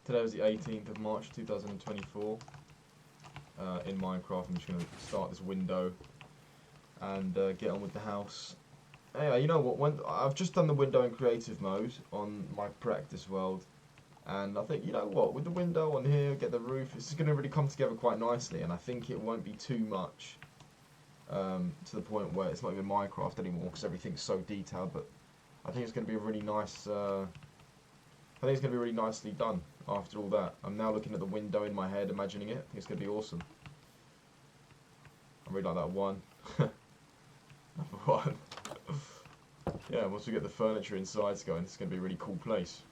Today was the 18th of March 2024. In Minecraft, I'm just going to start this window and get on with the house. Anyway, you know what? When I've just done the window in creative mode on my practice world, and I think, you know what, with the window on here, get the roof, it's going to really come together quite nicely, and I think it won't be too much to the point where it's not even Minecraft anymore because everything's so detailed. But I think it's going to be a really nice. I think it's going to be really nicely done after all that. I'm now looking at the window in my head, imagining it. I think it's going to be awesome. I really like that one. Number one. Yeah, once we get the furniture inside going, it's going to be a really cool place.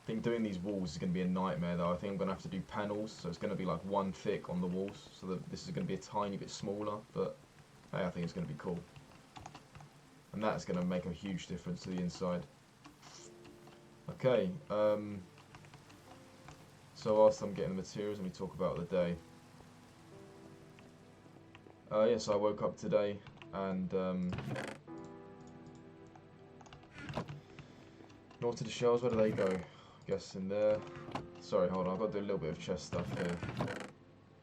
I think doing these walls is going to be a nightmare though. I think I'm going to have to do panels, so it's going to be like one thick on the walls, so that this is going to be a tiny bit smaller, but hey, I think it's going to be cool. And that's going to make a huge difference to the inside. Okay, so whilst I'm getting the materials, let me talk about the day. So I woke up today and north to the shells, where do they go? I guess in there. Sorry, hold on, I've got to do a little bit of chest stuff here.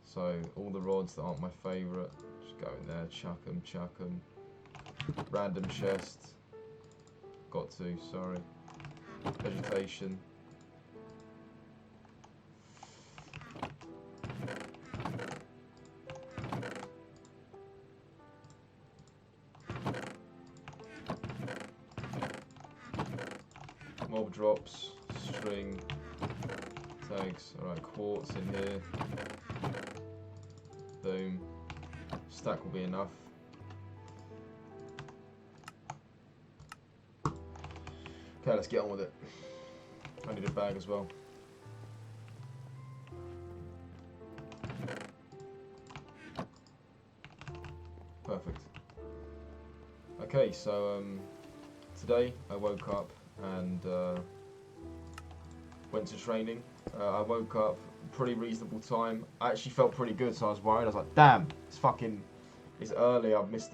So all the rods that aren't my favourite, just go in there, chuck them. Random chest. Got to, sorry. Vegetation. Mob drops, string, tags. Alright, quartz in here. Boom. Stack will be enough. Okay, let's get on with it. I need a bag as well. Perfect. Okay, so today I woke up and went to training. I woke up pretty reasonable time. I actually felt pretty good, so I was worried. I was like, "Damn, it's early. I've missed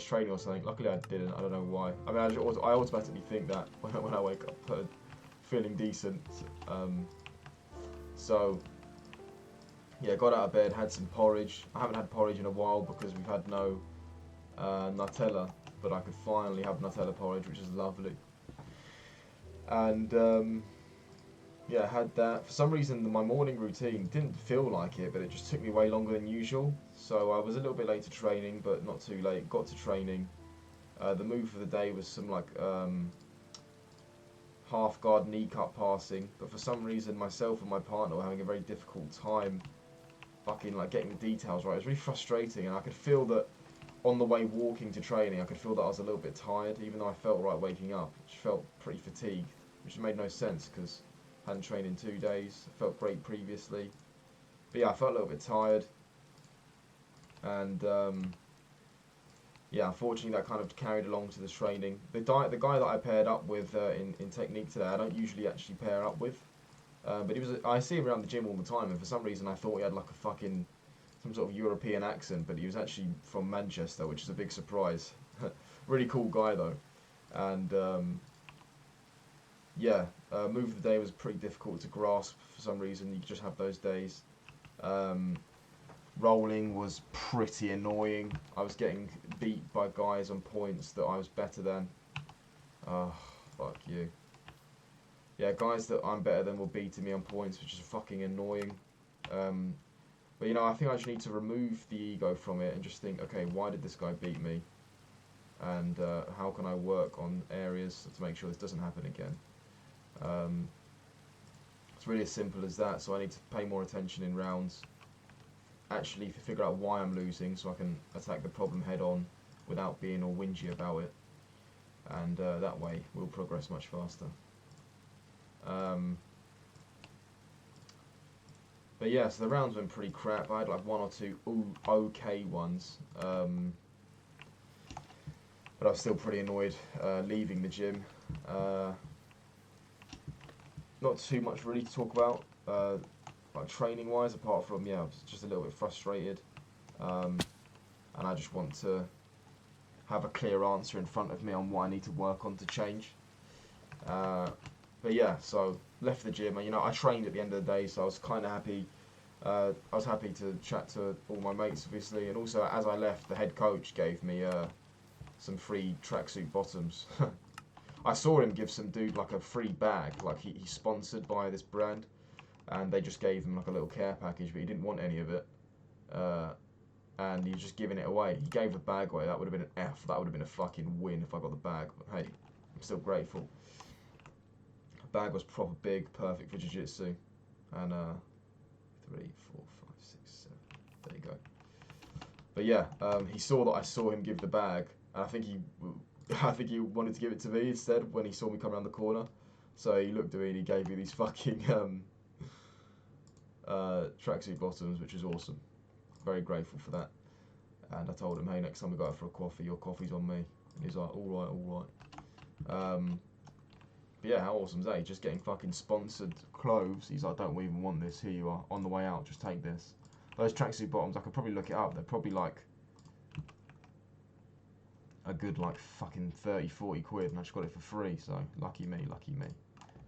training or something." Luckily, I didn't. I don't know why. I mean, I automatically think that when I wake up, feeling decent. So yeah, got out of bed, had some porridge. I haven't had porridge in a while because we've had no Nutella, but I could finally have Nutella porridge, which is lovely. And yeah, I had that. For some reason, my morning routine didn't feel like it, but it just took me way longer than usual. So I was a little bit late to training, but not too late. Got to training. The move for the day was some like half guard knee cut passing, but for some reason, myself and my partner were having a very difficult time fucking like getting the details right. It was really frustrating, and I could feel that on the way walking to training, I could feel that I was a little bit tired, even though I felt right waking up. I just felt pretty fatigued, which made no sense because hadn't trained in 2 days. I felt great previously, but yeah, I felt a little bit tired, and yeah, unfortunately that kind of carried along to the training. The guy that I paired up with in technique today, I don't usually actually pair up with, but I see him around the gym all the time, and for some reason I thought he had like some sort of European accent, but he was actually from Manchester, which is a big surprise. Really cool guy though, and yeah, move of the day was pretty difficult to grasp for some reason. You just have those days. Rolling was pretty annoying. I was getting beat by guys on points that I was better than. Oh, fuck you. Yeah, guys that I'm better than were beating me on points, which is fucking annoying. But you know, I think I just need to remove the ego from it and just think, okay, why did this guy beat me? And how can I work on areas to make sure this doesn't happen again? It's really as simple as that, so I need to pay more attention in rounds. Actually figure out why I'm losing so I can attack the problem head on without being all whingy about it. And that way we'll progress much faster. But yeah, so the rounds went pretty crap. I had like 1 or 2 okay ones. But I was still pretty annoyed leaving the gym. Not too much really to talk about, like training wise, apart from, yeah, I was just a little bit frustrated. And I just want to have a clear answer in front of me on what I need to work on to change. But yeah, so left the gym, and you know, I trained at the end of the day, so I was kind of happy. I was happy to chat to all my mates, obviously, and also as I left, the head coach gave me some free tracksuit bottoms. I saw him give some dude like a free bag, like he's sponsored by this brand, and they just gave him like a little care package, but he didn't want any of it, and he's just giving it away. He gave the bag away. That would have been an F. That would have been a fucking win if I got the bag. But hey, I'm still grateful. The bag was proper big, perfect for jiu-jitsu, and 3, 4, 5, 6, 7. There you go. But yeah, he saw that I saw him give the bag, and I think he wanted to give it to me instead when he saw me come around the corner. So he looked at me and he gave me these fucking tracksuit bottoms, which is awesome. Very grateful for that. And I told him, hey, next time we go out for a coffee, your coffee's on me. And he's like, all right. But yeah, how awesome is that? He's just getting fucking sponsored clothes. He's like, don't even want this. Here you are, on the way out, just take this. Those tracksuit bottoms, I could probably look it up. They're probably like a good like fucking 30, 40 quid, and I just got it for free. So lucky me, lucky me.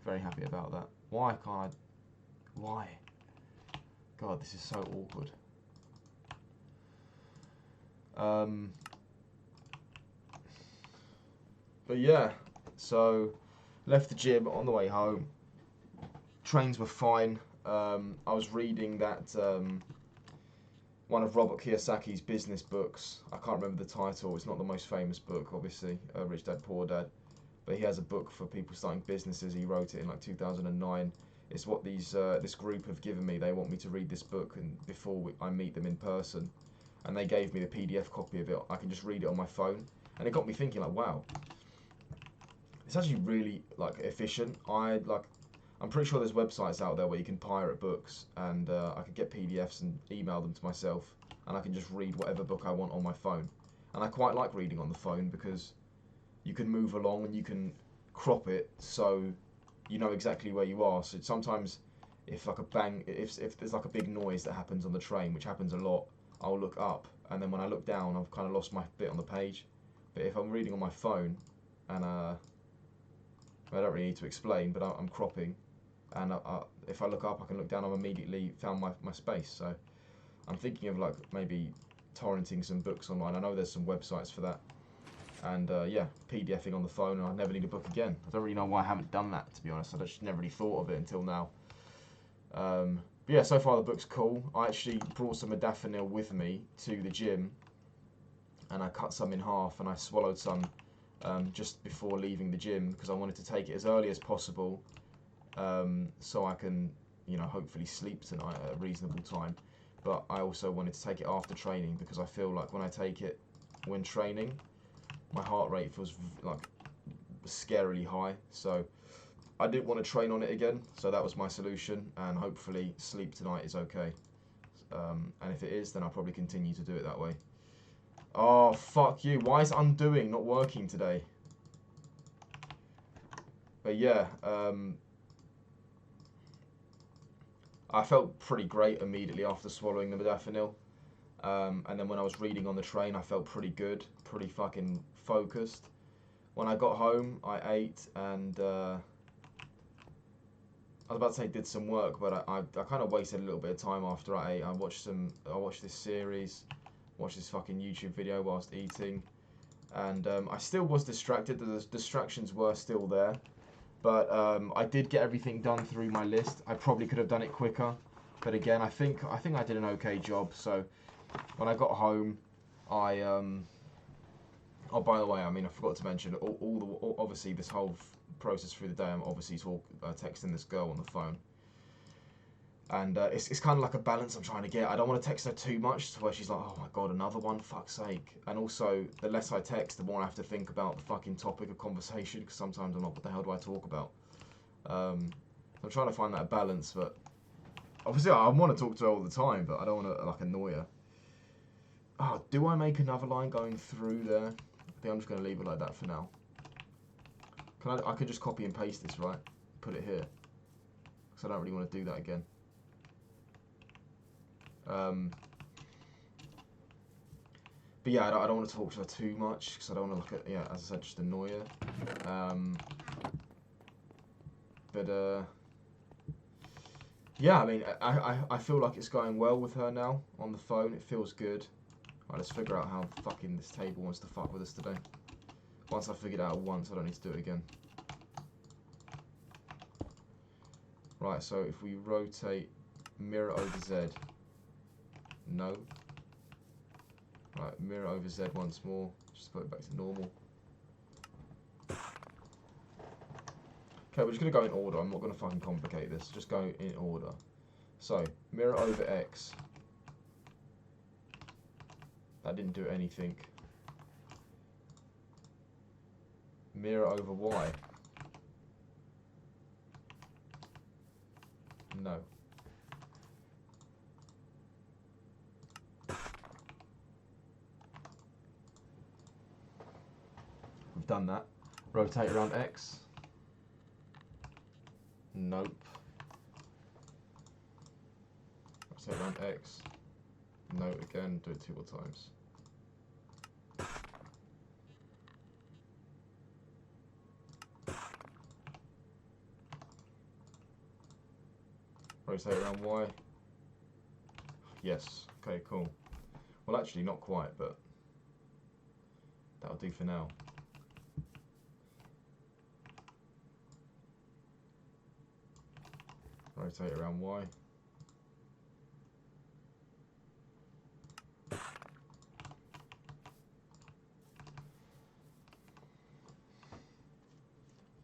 Very happy about that. Why can't I? Why? God, this is so awkward. But yeah, so left the gym on the way home. Trains were fine. I was reading that one of Robert Kiyosaki's business books. I can't remember the title. It's not the most famous book, obviously, Rich Dad Poor Dad. But he has a book for people starting businesses. He wrote it in like 2009. It's what this group have given me. They want me to read this book and before I meet them in person. And they gave me the PDF copy of it. I can just read it on my phone. And it got me thinking like, wow, it's actually really like efficient. I'm pretty sure there's websites out there where you can pirate books, and I could get PDFs and email them to myself, and I can just read whatever book I want on my phone. And I quite like reading on the phone because you can move along and you can crop it so you know exactly where you are. So sometimes if there's like a big noise that happens on the train, which happens a lot, I'll look up, and then when I look down, I've kind of lost my bit on the page. But if I'm reading on my phone, and I don't really need to explain, but I'm cropping, and if I look up, I can look down, I've immediately found my space. So I'm thinking of like maybe torrenting some books online. I know there's some websites for that. And yeah, PDFing on the phone, and I never need a book again. I don't really know why I haven't done that, to be honest. I just never really thought of it until now. But yeah, so far the book's cool. I actually brought some modafinil with me to the gym, and I cut some in half, and I swallowed some just before leaving the gym because I wanted to take it as early as possible, so I can, you know, hopefully sleep tonight at a reasonable time. But I also wanted to take it after training because I feel like when I take it when training, my heart rate feels like scarily high. So I didn't want to train on it again. So that was my solution, and hopefully sleep tonight is okay. And if it is, then I'll probably continue to do it that way. Oh, fuck you. Why is undoing not working today? But yeah, I felt pretty great immediately after swallowing the modafinil. And then when I was reading on the train, I felt pretty good, pretty fucking focused. When I got home, I ate, and I was about to say did some work, but I kind of wasted a little bit of time after I ate. I watched this series, watched this fucking YouTube video whilst eating, and I still was distracted. The distractions were still there, but I did get everything done through my list. I probably could have done it quicker, but again, I think I did an okay job. So when I got home, oh, by the way, I mean, I forgot to mention, obviously this whole process through the day, I'm obviously texting this girl on the phone. And it's kind of like a balance I'm trying to get. I don't want to text her too much to where she's like, oh my god, another one, fuck's sake. And also, the less I text, the more I have to think about the fucking topic of conversation, because sometimes I'm like, what the hell do I talk about? I'm trying to find that balance, but obviously I want to talk to her all the time, but I don't want to like annoy her. Oh, do I make another line going through there? I think I'm just going to leave it like that for now. I could just copy and paste this, right? Put it here. Because I don't really want to do that again. But yeah, I don't want to talk to her too much because I don't want to look at, as I said, just annoy her. But Yeah, I mean, I feel like it's going well with her now on the phone. It feels good. Right, let's figure out how fucking this table wants to fuck with us today. Once I figured it out once, I don't need to do it again. Right, so if we rotate mirror over Z, no. Right, mirror over Z once more, just put it back to normal. Okay, we're just going to go in order. I'm not going to fucking complicate this. Just go in order. So, mirror over X. That didn't do anything. Mirror over Y. No. We've done that. Rotate around X. Nope. Rotate around X. No, again, do it 2 more times. Rotate around Y. Yes. Okay, cool. Well, actually, not quite, but that'll do for now. Rotate around Y.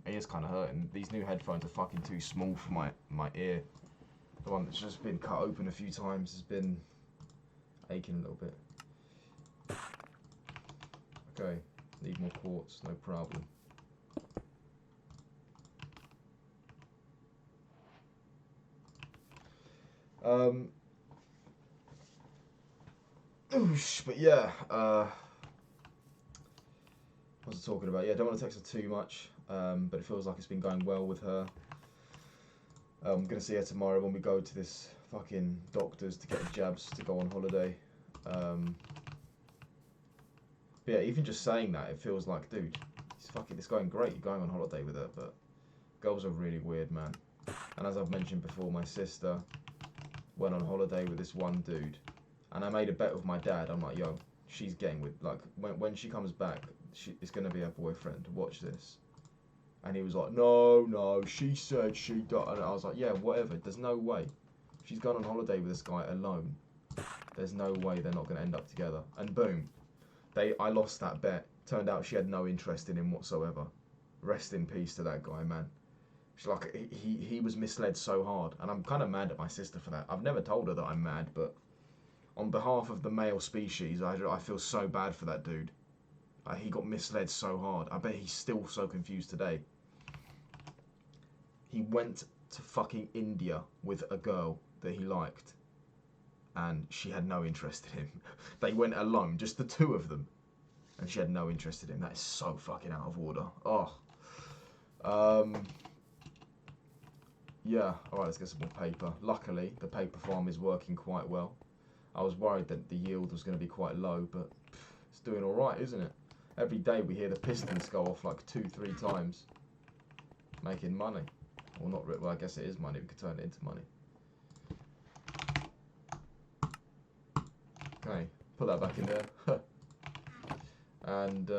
It is kind of hurting. These new headphones are fucking too small for my ear. The one that's just been cut open a few times has been aching a little bit. Okay, need more quartz, no problem. Oosh, but yeah, what was I talking about? Yeah, don't want to text her too much, but it feels like it's been going well with her. I'm going to see her tomorrow when we go to this fucking doctor's to get jabs to go on holiday. But yeah, even just saying that, it feels like, dude, it's going great. You're going on holiday with her, but girls are really weird, man. And as I've mentioned before, my sister went on holiday with this one dude, and I made a bet with my dad. I'm like, yo, she's getting with, like, when she comes back, it's going to be her boyfriend. Watch this. And he was like, no, she said she got, and I was like, yeah, whatever. There's no way. She's gone on holiday with this guy alone. There's no way they're not going to end up together. And boom, I lost that bet. Turned out she had no interest in him whatsoever. Rest in peace to that guy, man. She's like, he was misled so hard, and I'm kind of mad at my sister for that. I've never told her that I'm mad, but on behalf of the male species, I feel so bad for that dude. He got misled so hard. I bet he's still so confused today. He went to fucking India with a girl that he liked, and she had no interest in him. They went alone, just the two of them, and she had no interest in him. That is so fucking out of order. Oh. Yeah, alright, let's get some more paper. Luckily, the paper farm is working quite well. I was worried that the yield was going to be quite low, but it's doing alright, isn't it? Every day we hear the pistons go off like 2-3 times. Making money. Well, not really. Well, I guess it is money. We could turn it into money. Okay, put that back in there. And,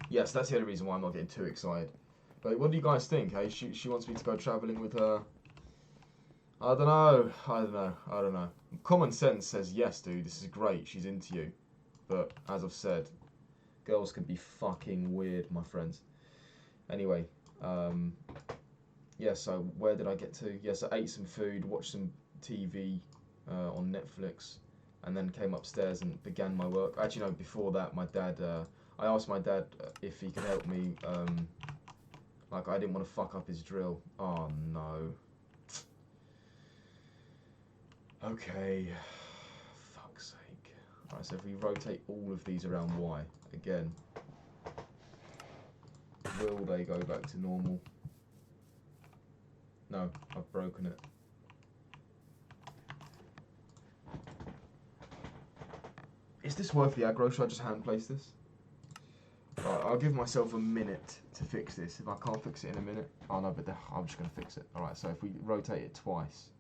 yes, that's the only reason why I'm not getting too excited. But what do you guys think, hey? She wants me to go travelling with her. I don't know. Common sense says, yes, dude, this is great. She's into you. But, as I've said, girls can be fucking weird, my friends. Anyway, yeah, so where did I get to? Yes, I ate some food, watched some TV on Netflix, and then came upstairs and began my work. Actually, no, before that, my dad, I asked my dad if he could help me, like, I didn't want to fuck up his drill. Oh, no. Okay. Fuck's sake. Alright, so if we rotate all of these around Y, again, will they go back to normal? No, I've broken it. Is this worth the aggro? Should I just hand place this? Right, I'll give myself a minute to fix this. If I can't fix it in a minute, oh no, but I'm just going to fix it. Alright, so if we rotate it twice,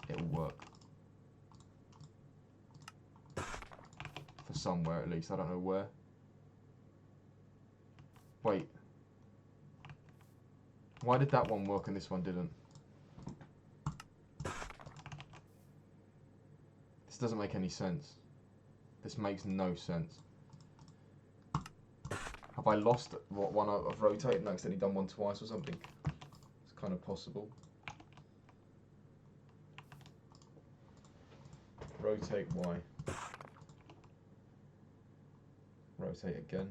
it will work. For somewhere at least, I don't know where. Wait. Why did that one work and this one didn't? This doesn't make any sense. This makes no sense. Have I lost one I've rotated and accidentally done one twice or something? It's kind of possible. Rotate Y. Rotate again.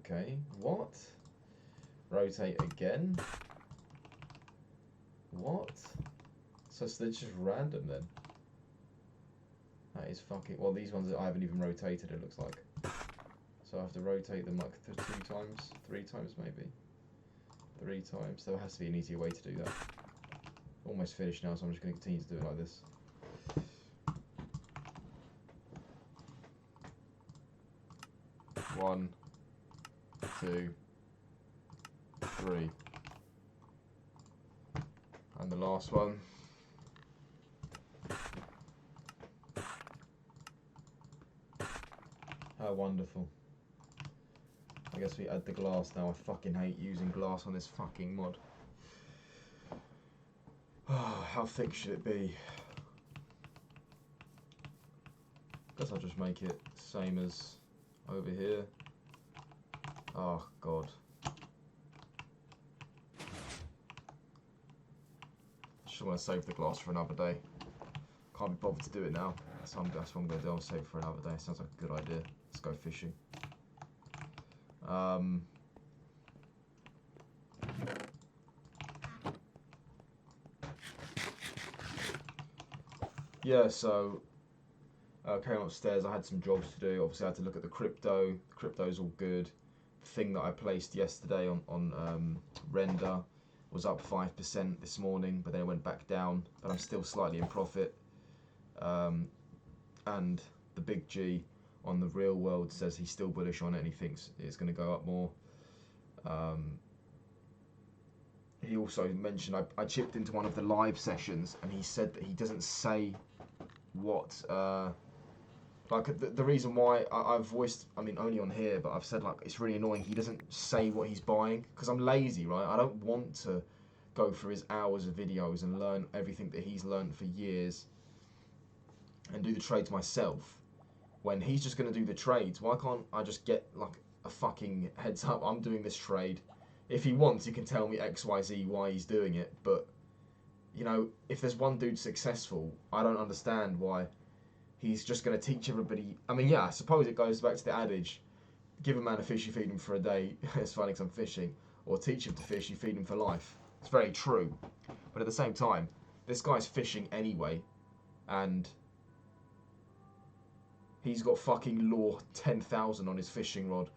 Okay, what? Rotate again. What? So they're just random then? That is fucking... Well, these ones I haven't even rotated, it looks like. So I have to rotate them like 2 times, 3 times maybe. 3 times. There has to be an easier way to do that. Almost finished now, so I'm just going to continue to do it like this. One, 2, 3. And the last one. How wonderful. I guess we add the glass now. I fucking hate using glass on this fucking mod. Oh, how thick should it be? Guess I'll just make it same as over here. Oh god. Just want to save the glass for another day. Can't be bothered to do it now. So that's what I'm going to do. I'll save it for another day. Sounds like a good idea. Let's go fishing. Yeah, so I came upstairs. I had some jobs to do. Obviously, I had to look at the crypto. The crypto's all good. The thing that I placed yesterday on Render was up 5% this morning, but then it went back down. But I'm still slightly in profit. And the big G on the real world says he's still bullish on it and he thinks it's going to go up more. He also mentioned I chipped into one of the live sessions and he said that he doesn't say what like the reason why I've voiced, I mean only on here, but I've said like it's really annoying he doesn't say what he's buying because I'm lazy, right? I don't want to go through his hours of videos and learn everything that he's learned for years and do the trades myself when he's just going to do the trades. Why can't I just get like a fucking heads up, I'm doing this trade. If he wants, he can tell me XYZ why he's doing it, but you know, if there's one dude successful, I don't understand why he's just going to teach everybody. I mean, yeah, I suppose it goes back to the adage, give a man a fish, you feed him for a day. It's funny because I'm fishing. Or teach him to fish, you feed him for life. It's very true. But at the same time, this guy's fishing anyway, and he's got fucking lure 10,000 on his fishing rod.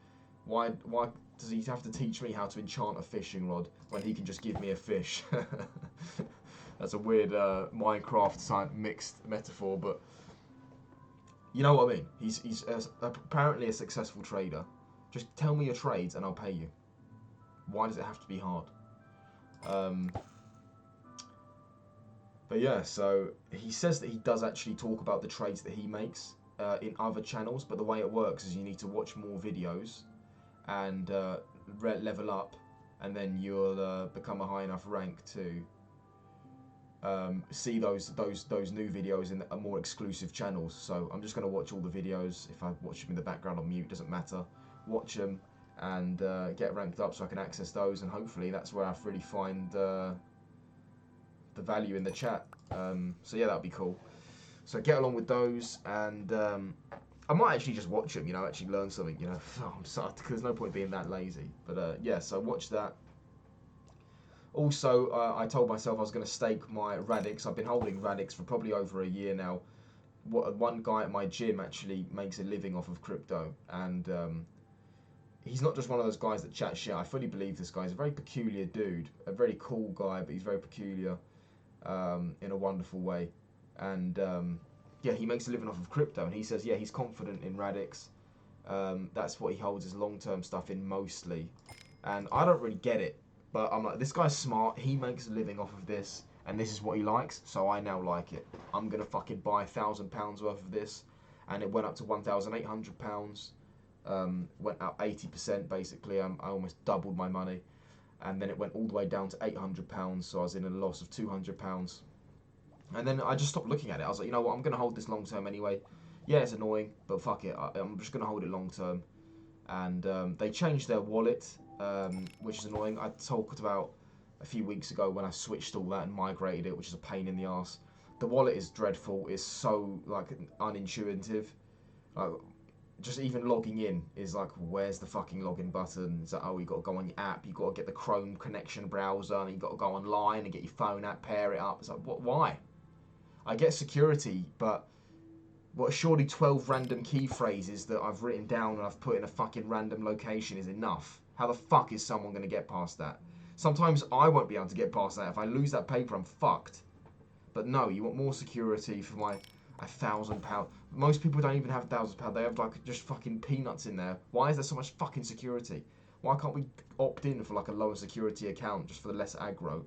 Why does he have to teach me how to enchant a fishing rod when he can just give me a fish? That's a weird Minecraft mixed metaphor, but you know what I mean. He's apparently a successful trader. Just tell me your trades and I'll pay you. Why does it have to be hard? But yeah, so he says that he does actually talk about the trades that he makes in other channels, but the way it works is you need to watch more videos and level up, and then you'll become a high enough rank to see those new videos in more exclusive channels. So I'm just going to watch all the videos. If I watch them in the background on mute, doesn't matter. Watch them and get ranked up so I can access those, and hopefully that's where I really find the value in the chat. So yeah, that'd be cool. So get along with those, and I might actually just watch them, you know, actually learn something, you know. I'm sorry, because there's no point being that lazy. But yeah, so watch that. Also, I told myself I was going to stake my Radix. I've been holding Radix for probably over a year now. One guy at my gym actually makes a living off of crypto, and he's not just one of those guys that chat shit. I fully believe this guy. He's a very peculiar dude, a very cool guy, but he's very peculiar in a wonderful way. And yeah, he makes a living off of crypto, and he says, yeah, he's confident in Radix. That's what he holds his long-term stuff in mostly, and I don't really get it. But I'm like, this guy's smart. He makes a living off of this, and this is what he likes. So I now like it. I'm gonna fucking buy £1,000 worth of this, and it went up to £1,800. Went up 80% basically. I almost doubled my money, and then it went all the way down to £800. So I was in a loss of £200. And then I just stopped looking at it. I was like, you know what? I'm gonna hold this long term anyway. Yeah, it's annoying, but fuck it. I'm just gonna hold it long term. And they changed their wallet, which is annoying. I talked about a few weeks ago when I switched all that and migrated it, which is a pain in the ass. The wallet is dreadful. It's so like unintuitive. Like, just even logging in is like, where's the fucking login button? It's like, oh, you got to go on your app. You got to get the Chrome connection browser, and you got to go online and get your phone app, pair it up. It's like, what? Why? I get security, but what, surely 12 random key phrases that I've written down and I've put in a fucking random location is enough. How the fuck is someone going to get past that? Sometimes I won't be able to get past that. If I lose that paper, I'm fucked. But no, you want more security for my £1,000. Most people don't even have £1,000. They have like just fucking peanuts in there. Why is there so much fucking security? Why can't we opt in for like a lower security account just for the less aggro?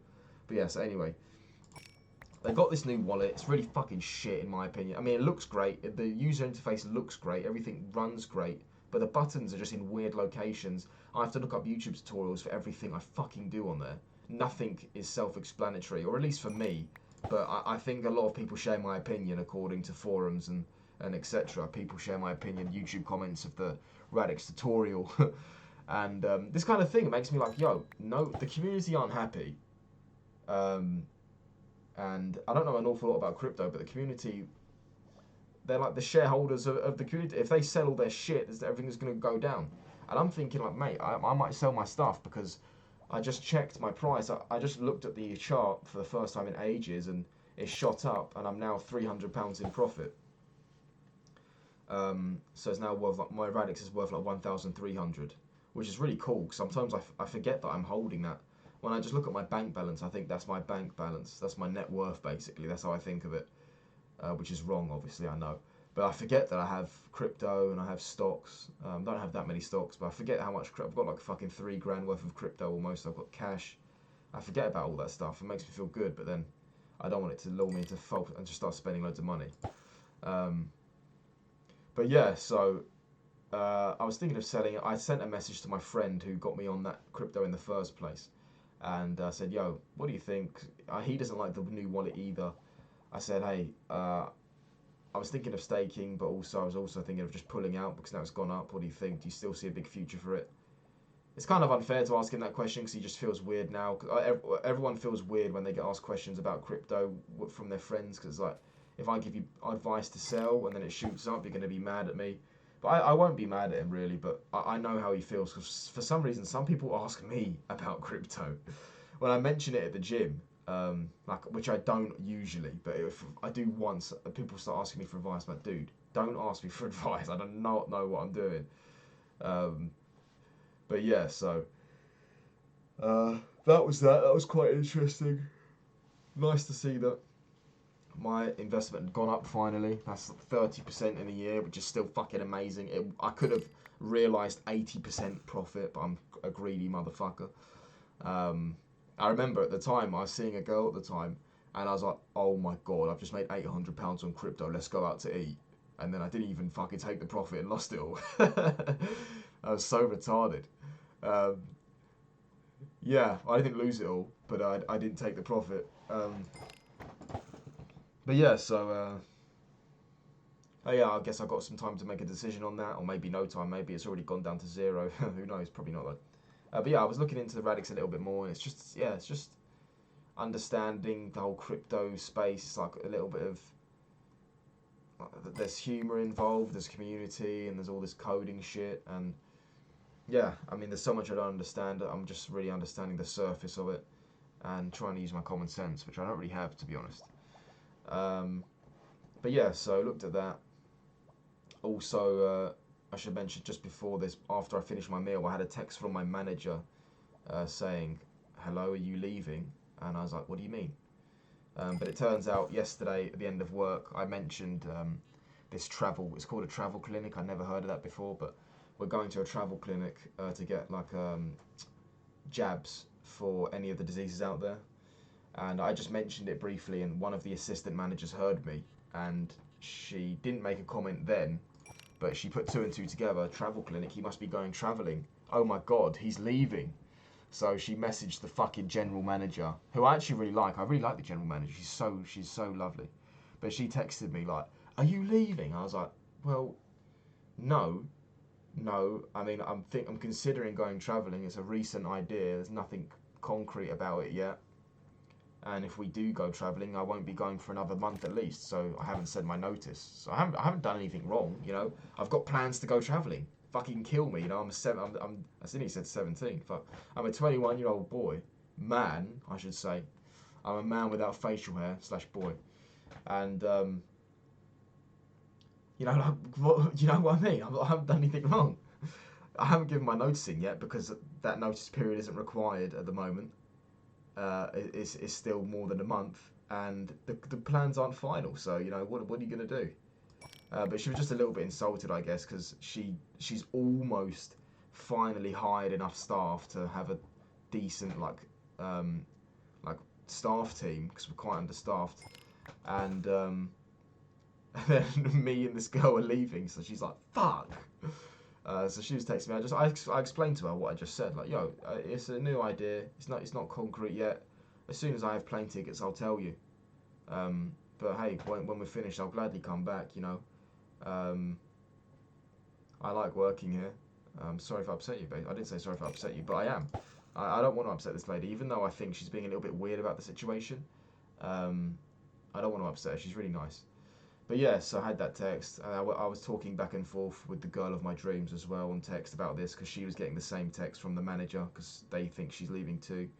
But yeah, so anyway. They got this new wallet. It's really fucking shit in my opinion. I mean, it looks great. The user interface looks great. Everything runs great. But the buttons are just in weird locations. I have to look up YouTube tutorials for everything I fucking do on there. Nothing is self-explanatory, or at least for me. But I think a lot of people share my opinion according to forums and etc. People share my opinion, YouTube comments of the Radix tutorial. And this kind of thing makes me like, yo, no, the community aren't happy. And I don't know an awful lot about crypto, but the community, they're like the shareholders of the community. If they sell all their shit, everything's going to go down. And I'm thinking like, mate, I might sell my stuff because I just checked my price. I just looked at the chart for the first time in ages, and it shot up, and I'm now £300 in profit. So it's now worth, like, my Radix is worth like 1,300, which is really cool. Sometimes I forget that I'm holding that. When I just look at my bank balance, I think that's my bank balance. That's my net worth, basically. That's how I think of it, which is wrong, obviously, I know. But I forget that I have crypto and I have stocks. Don't have that many stocks, but I forget how much I've got, like fucking £3 worth of crypto almost. I've got cash. I forget about all that stuff. It makes me feel good, but then I don't want it to lull me into fault and just start spending loads of money. But yeah, so I was thinking of selling it. I sent a message to my friend who got me on that crypto in the first place. And I said, yo, what do you think? He doesn't like the new wallet either. I said, hey, I was thinking of staking, but also I was also thinking of just pulling out because now it's gone up. What do you think? Do you still see a big future for it? It's kind of unfair to ask him that question because he just feels weird now. Everyone feels weird when they get asked questions about crypto from their friends because, like, if I give you advice to sell and then it shoots up, you're going to be mad at me. But I won't be mad at him really, but I know how he feels because for some reason some people ask me about crypto when I mention it at the gym, like, which I don't usually, but if I do once, people start asking me for advice. I'm like, dude, don't ask me for advice. I do not know what I'm doing. But yeah, so that was that. That was quite interesting. Nice to see that my investment had gone up finally. That's 30% in a year, which is still fucking amazing. I could have realised 80% profit, but I'm a greedy motherfucker. I remember at the time, I was seeing a girl at the time, and I was like, oh my god, I've just made £800 on crypto, let's go out to eat. And then I didn't even fucking take the profit and lost it all. I was so retarded. Yeah, I didn't lose it all, but I didn't take the profit. But yeah, so oh yeah, I guess I got some time to make a decision on that, or maybe no time. Maybe it's already gone down to zero. Who knows? Probably not though. But yeah, I was looking into the Radix a little bit more, and it's just understanding the whole crypto space. It's like a little bit of there's humor involved, there's community, and there's all this coding shit, and yeah, I mean, there's so much I don't understand. I'm just really understanding the surface of it and trying to use my common sense, which I don't really have, to be honest. But yeah, so I looked at that. Also, I should mention just before this, after I finished my meal, I had a text from my manager saying, hello, are you leaving? And I was like, what do you mean? But it turns out yesterday at the end of work, I mentioned this travel. It's called a travel clinic. I never heard of that before, but we're going to a travel clinic to get like jabs for any of the diseases out there. And I just mentioned it briefly, and one of the assistant managers heard me, and she didn't make a comment then, but she put two and two together. Travel clinic. He must be going travelling. Oh my God, he's leaving. So she messaged the fucking general manager, who I actually really like. I really like the general manager. She's so lovely. But she texted me like, "Are you leaving?" I was like, "Well, no, no. I mean, I'm considering going travelling. It's a recent idea. There's nothing concrete about it yet. And if we do go travelling, I won't be going for another month at least. So I haven't said my notice. So I haven't done anything wrong. You know, I've got plans to go travelling. Fucking kill me. You know, I think he said 17. Fuck. I'm a 21-year-old boy, man, I should say. I'm a man without facial hair / boy, and you know, like, what, you know what I mean? I haven't done anything wrong. I haven't given my notice in yet because that notice period isn't required at the moment. Is still more than a month, and the plans aren't final. So you know, what are you gonna do? But she was just a little bit insulted, I guess, because she's almost finally hired enough staff to have a decent like staff team because we're quite understaffed, and and then me and this girl are leaving, so she's like, "Fuck." So she was texting me. I explained to her what I just said. Like, yo, it's a new idea. It's not concrete yet. As soon as I have plane tickets, I'll tell you. But hey, when we're finished, I'll gladly come back. You know, um, I like working here. Sorry if I upset you, babe. I didn't say sorry if I upset you, but I am. I don't want to upset this lady, even though I think she's being a little bit weird about the situation. Um, I don't want to upset her. She's really nice. But yes, I had that text. I was talking back and forth with the girl of my dreams as well on text about this because she was getting the same text from the manager because they think she's leaving too.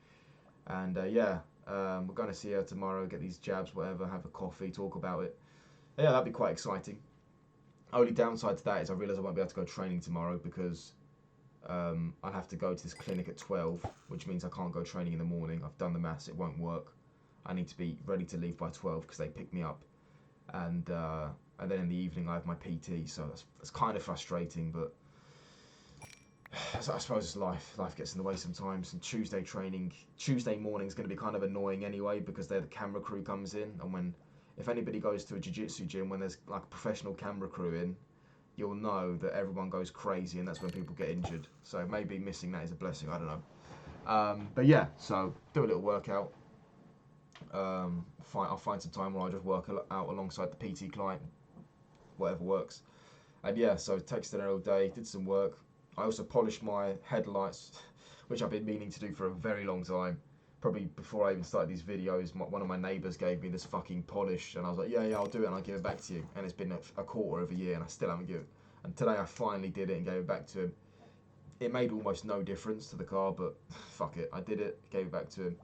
And yeah, we're going to see her tomorrow, get these jabs, whatever, have a coffee, talk about it. Yeah, that'd be quite exciting. Only downside to that is I realise I won't be able to go training tomorrow because I'll have to go to this clinic at 12, which means I can't go training in the morning. I've done the maths, it won't work. I need to be ready to leave by 12 because they pick me up, and then in the evening I have my PT, so that's kind of frustrating, but I suppose it's life. Life gets in the way sometimes. And Tuesday morning is going to be kind of annoying anyway because there the camera crew comes in, and if anybody goes to a jiu-jitsu gym when there's like a professional camera crew in, you'll know that everyone goes crazy, and that's when people get injured. So maybe missing that is a blessing. I don't know. But yeah, so do a little workout. I'll find some time where I just work out alongside the PT client, whatever works. And yeah, so texted her all day, did some work. I also polished my headlights, which I've been meaning to do for a very long time. Probably before I even started these videos, one of my neighbours gave me this fucking polish, and I was like, yeah, I'll do it, and I'll give it back to you. And it's been a quarter of a year, and I still haven't given it. And today I finally did it and gave it back to him. It made almost no difference to the car, but fuck it, I did it, gave it back to him.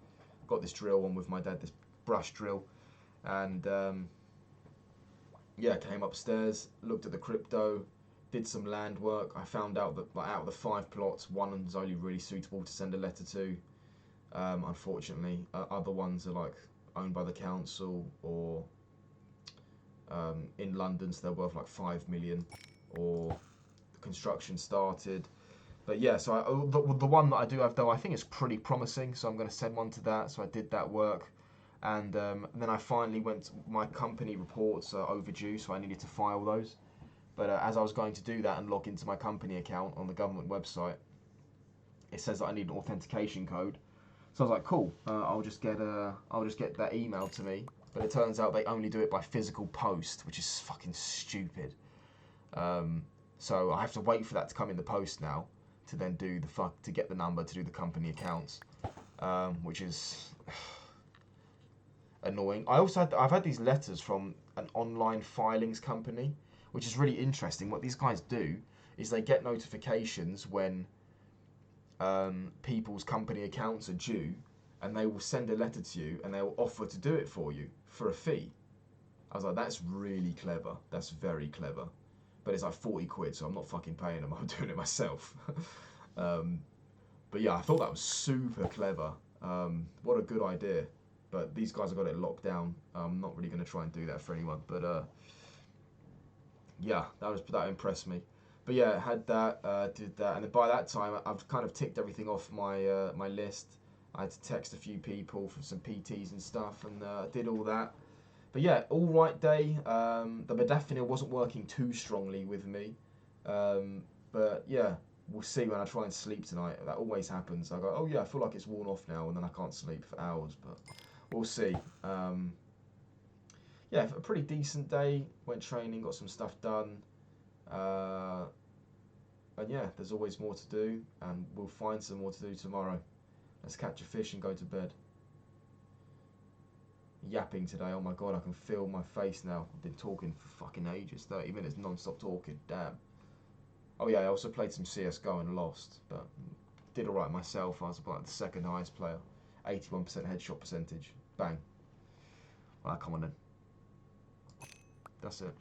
Got this drill on with my dad, this brush drill, and yeah, came upstairs, looked at the crypto, did some land work. I found out that like, out of the 5 plots, one is only really suitable to send a letter to. Unfortunately, other ones are like owned by the council or in London, so they're worth like 5 million, or the construction started. But yeah, so the one that I do have though, I think it's pretty promising. So I'm going to send one to that. So I did that work, and then I finally went. My company reports are overdue, so I needed to file those. But as I was going to do that and log into my company account on the government website, it says that I need an authentication code. So I was like, cool, I'll just get that email to me. But it turns out they only do it by physical post, which is fucking stupid. Um, so I have to wait for that to come in the post now to then to get the number to do the company accounts, which is annoying. I've had these letters from an online filings company, which is really interesting. What these guys do is they get notifications when people's company accounts are due, and they will send a letter to you and they will offer to do it for you for a fee. I was like, that's really clever. That's very clever. But it's like 40 quid, so I'm not fucking paying them. I'm doing it myself. um, but yeah, I thought that was super clever. What a good idea. But these guys have got it locked down. I'm not really going to try and do that for anyone. But yeah, that impressed me. But yeah, had that, did that, and then by that time, I've kind of ticked everything off my my list. I had to text a few people for some PTs and stuff, and did all that. But yeah, all right day. The modafinil wasn't working too strongly with me, but yeah, we'll see when I try and sleep tonight. That always happens. I go, oh yeah, I feel like it's worn off now, and then I can't sleep for hours. But we'll see. Yeah, a pretty decent day. Went training, got some stuff done. Uh, and yeah, there's always more to do, and we'll find some more to do tomorrow. Let's catch a fish and go to bed. Yapping today, oh my god, I can feel my face now. I've been talking for fucking ages, 30 minutes non-stop talking, damn. Oh yeah, I also played some CSGO and lost, but did alright myself. I was like the second highest player. 81% headshot percentage. Bang. Well, come on then. That's it.